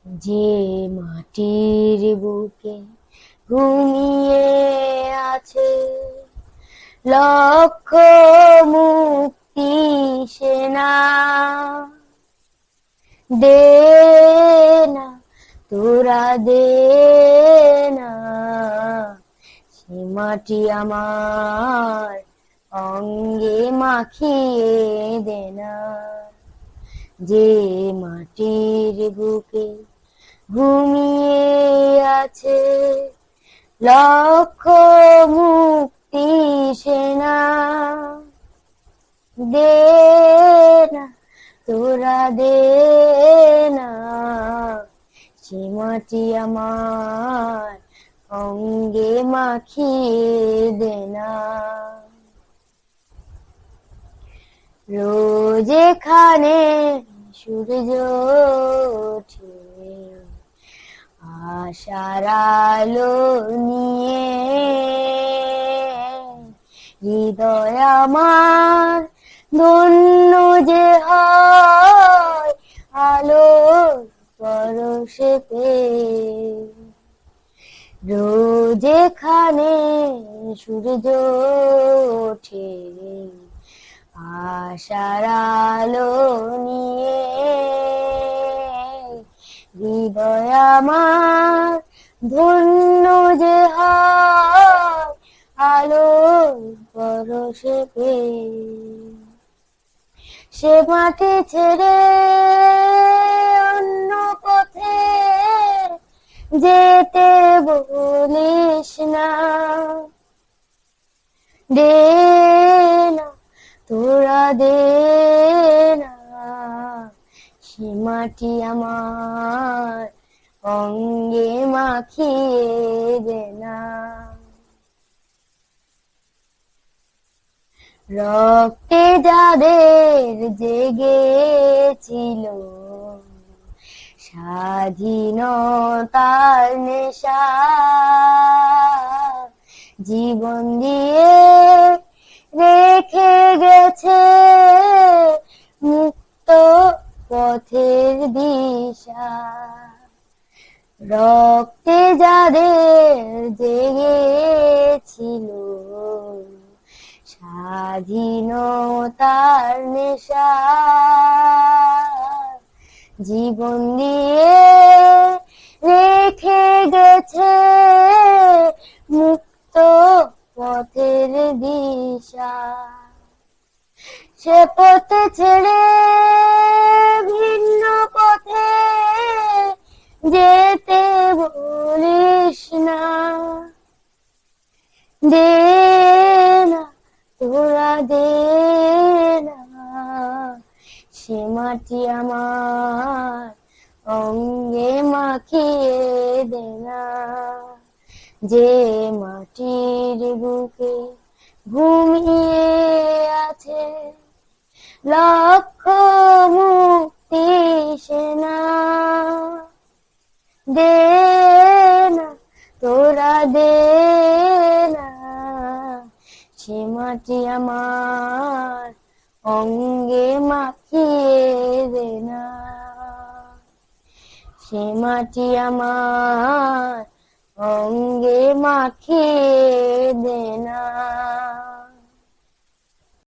যে মাটির বুকে ঘুমিয়ে আছে লক্ষ মুক্তি সেনা, দে না তোরা দে না, সে মাটি আমার অঙ্গে মাখিয়ে দে না। যে মাটির বুকে ঘুমিয়ে আছে লক্ষ মুক্তি সেনা, দে না তোরা দে না, সে মাটি আমার অঙ্গে মাখিয়ে দে না। রোজ এখানে সূর্য ওঠে আশার আলো নিয়ে, হৃদয় আমার ধন্য যে হয় আলোর পরশে পেয়ে। রোজ এখানে সূর্য ওঠে আশার আলো নিয়ে, হৃদয় আমার ধন্য যে হয় আলোর পরশে পেয়ে। সে মাটি ছেড়ে অন্য পথে যেতে বলিস না, দে না তোরা দে না, সে মাটি আমার অঙ্গে মাখিয়ে দে না। রক্তে যাদের জেগেছিল স্বাধীনতার নেশা, জীবন দিয়ে রেখে গেছে মুক্ত পথের দিশা। রক্তে যাদের জেগেছিল স্বাধীনতার নেশা, জীবন দিয়ে রেখে গেছে মুক্ত পথের দিশা। সে পথে ছেড়ে ভিন্ন পথে যেতে বলিস না, দে না তোরা দে না, সে মাটি আমার অঙ্গে মাখিয়ে দে না। যে মাটির বুকে ঘুমিয়ে আছে লক্ষ মুক্তি সেনা, দে না তোরা দে না, সে মাটি আমার অঙ্গে মাখিয়ে দে না, সে মাটি আমার অঙ্গে মাখিয়ে দে না।